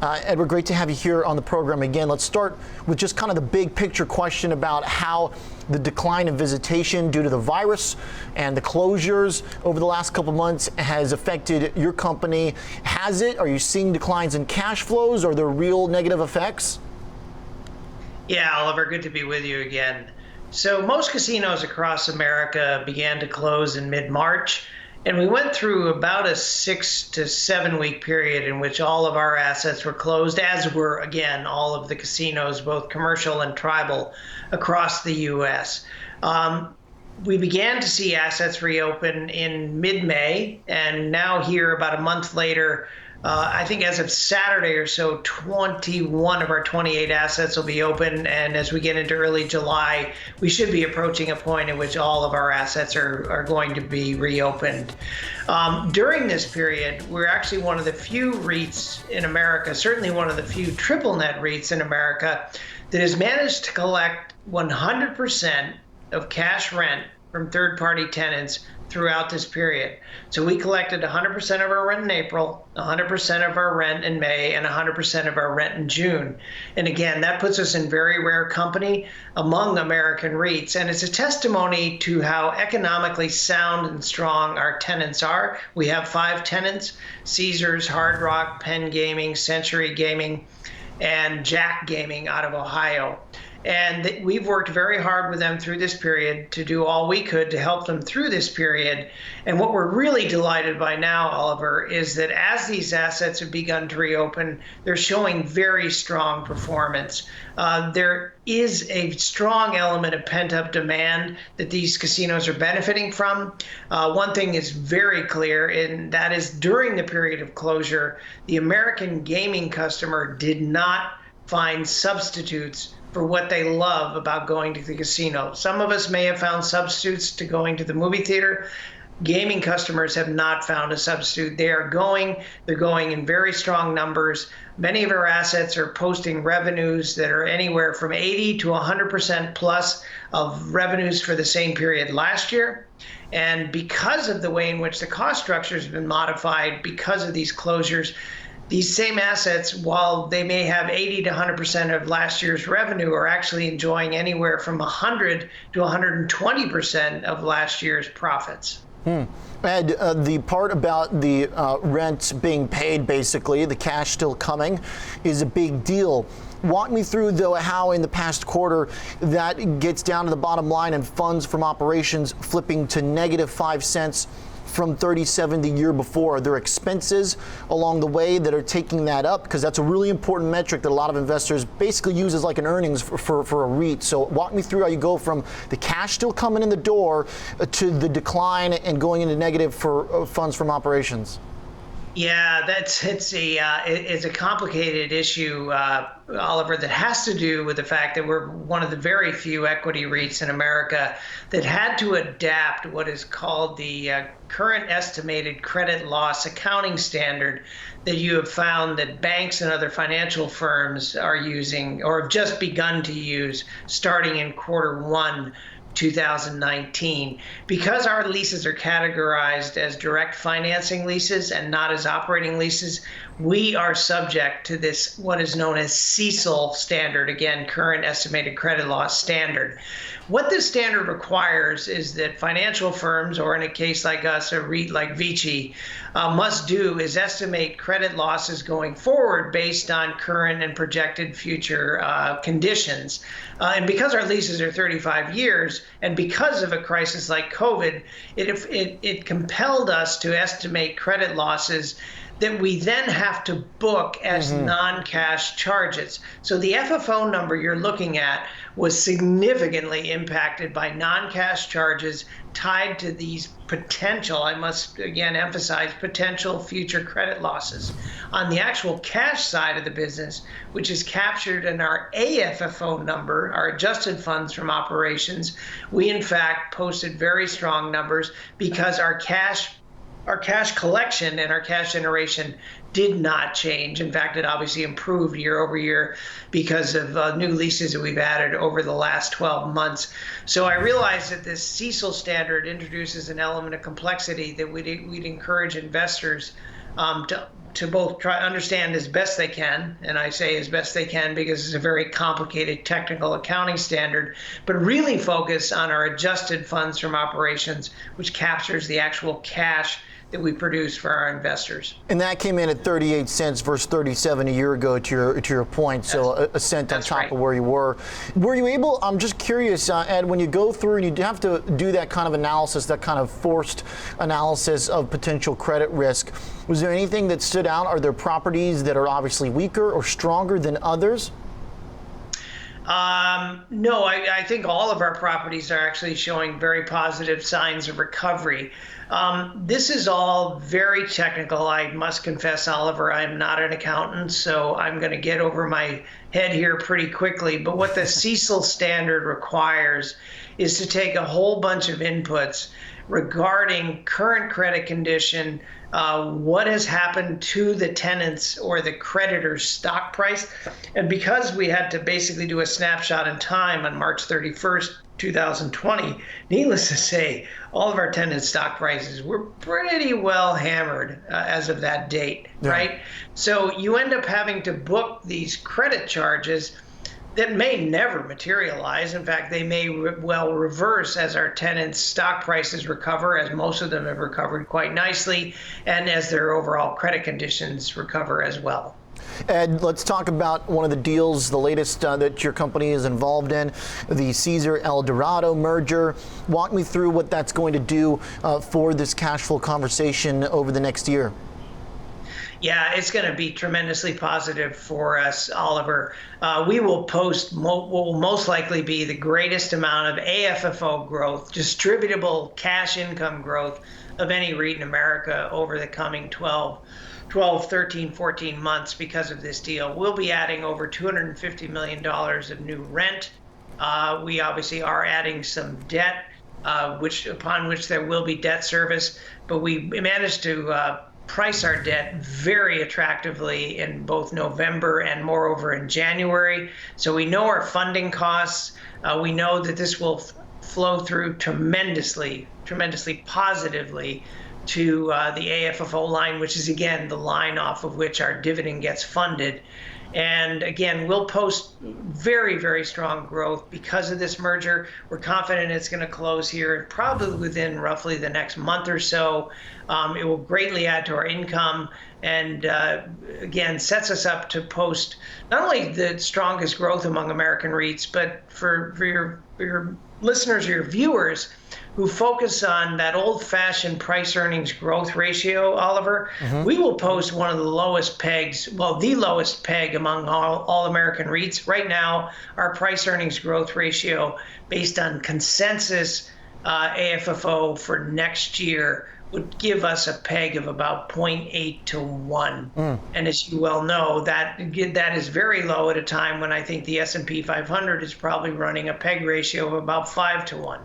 Edward, great to have you here on the program again. Let's start with just kind of the big picture question about how the decline in visitation due to the virus and the closures over the last couple months has affected your company. Has it? Are you seeing declines in cash flows? Are there real negative effects? Yeah, Oliver, good to be with you again. So most casinos across America began to close in mid-March, and we went through about a 6 to 7 week period in which all of our assets were closed, as were, again, all of the casinos, both commercial and tribal, across the U.S. We began to see assets reopen in mid-May, and now here, about a month later, I think as of Saturday or so, 21 of our 28 assets will be open. And as we get into early July, we should be approaching a point in which all of our assets are going to be reopened. During this period, we're actually one of the few REITs in America, certainly one of the few triple net REITs in America, that has managed to collect 100% of cash rent from third-party tenants throughout this period. So we collected 100% of our rent in April, 100% of our rent in May, and 100% of our rent in June. And again, that puts us in very rare company among American REITs. And it's a testimony to how economically sound and strong our tenants are. We have 5 tenants: Caesars, Hard Rock, Penn Gaming, Century Gaming, and Jack Gaming out of Ohio. And we've worked very hard with them through this period to do all we could to help them through this period. And what we're really delighted by now, Oliver, is that as these assets have begun to reopen, they're showing very strong performance. There is a strong element of pent-up demand that these casinos are benefiting from. One thing is very clear, and that is during the period of closure, the American gaming customer did not find substitutes for what they love about going to the casino. Some of us may have found substitutes to going to the movie theater. Gaming customers have not found a substitute. They're going in very strong numbers. Many of our assets are posting revenues that are anywhere from 80 to 100% plus of revenues for the same period last year. And because of the way in which the cost structure has been modified because of these closures, these same assets, while they may have 80 to 100% of last year's revenue, are actually enjoying anywhere from 100 to 120% of last year's profits. Ed, the part about the rent being paid, basically, the cash still coming, is a big deal. Walk me through, though, how in the past quarter that gets down to the bottom line and funds from operations flipping to negative 5 cents from 37 the year before. Are there expenses along the way that are taking that up? Because that's a really important metric that a lot of investors basically use as like an earnings for a REIT. So walk me through how you go from the cash still coming in the door to the decline and going into negative for funds from operations. Yeah, it's a complicated issue, Oliver, that has to do with the fact that we're one of the very few equity REITs in America that had to adapt what is called the current estimated credit loss accounting standard that you have found that banks and other financial firms are using or have just begun to use starting in Q1 2019. Because our leases are categorized as direct financing leases and not as operating leases, we are subject to this, what is known as CECL standard, again, current estimated credit loss standard. What this standard requires is that financial firms, or in a case like us, a REIT like VICI, must do is estimate credit losses going forward based on current and projected future conditions. And because our leases are 35 years, and because of a crisis like COVID, it compelled us to estimate credit losses that we then have to book as non-cash charges. So the FFO number you're looking at was significantly impacted by non-cash charges tied to these potential, I must again emphasize, potential future credit losses. On the actual cash side of the business, which is captured in our AFFO number, our adjusted funds from operations, we in fact posted very strong numbers because our cash collection and our cash generation did not change. In fact, it obviously improved year over year because of new leases that we've added over the last 12 months. So I realize that this CECL standard introduces an element of complexity that we'd encourage investors to both try to understand as best they can, and I say as best they can because it's a very complicated technical accounting standard, but really focus on our adjusted funds from operations, which captures the actual cash that we produce for our investors. And that came in at 38 cents versus 37 a year ago, to your point, so a cent on top of where you were. Were you able, I'm just curious, Ed, when you go through and you have to do that kind of analysis, that kind of forced analysis of potential credit risk, was there anything that stood out? Are there properties that are obviously weaker or stronger than others? No, I think all of our properties are actually showing very positive signs of recovery. This is all very technical. I must confess, Oliver, I'm not an accountant, so I'm going to get over my head here pretty quickly. But what the CECL standard requires is to take a whole bunch of inputs regarding current credit condition, what has happened to the tenants or the creditor's stock price. And because we had to basically do a snapshot in time on March 31st, 2020, needless to say, all of our tenant stock prices were pretty well hammered as of that date, right? So you end up having to book these credit charges that may never materialize. In fact, they may well reverse as our tenants' stock prices recover, as most of them have recovered quite nicely, and as their overall credit conditions recover as well. Ed, let's talk about one of the deals, the latest that your company is involved in, the Caesar Eldorado merger. Walk me through what that's going to do for this cash flow conversation over the next year. Yeah, it's going to be tremendously positive for us, Oliver. We will post what will most likely be the greatest amount of AFFO growth, distributable cash income growth of any REIT in America over the coming 12, 13, 14 months because of this deal. We'll be adding over $250 million of new rent. We obviously are adding some debt, upon which there will be debt service, but we managed to price our debt very attractively in both November and moreover in January. So we know our funding costs. We know that this will flow through tremendously positively to the AFFO line, which is again the line off of which our dividend gets funded. And again, we'll post very, very strong growth because of this merger. We're confident it's going to close here probably within roughly the next month or so. It will greatly add to our income and again, sets us up to post not only the strongest growth among American REITs, but for your listeners, your viewers who focus on that old-fashioned price earnings growth ratio, Oliver, we will post one of the lowest pegs, well, the lowest peg among all American REITs. Right now, our price earnings growth ratio based on consensus AFFO for next year would give us a peg of about 0.8 to 1. And as you well know, that is very low at a time when I think the S&P 500 is probably running a peg ratio of about 5 to 1.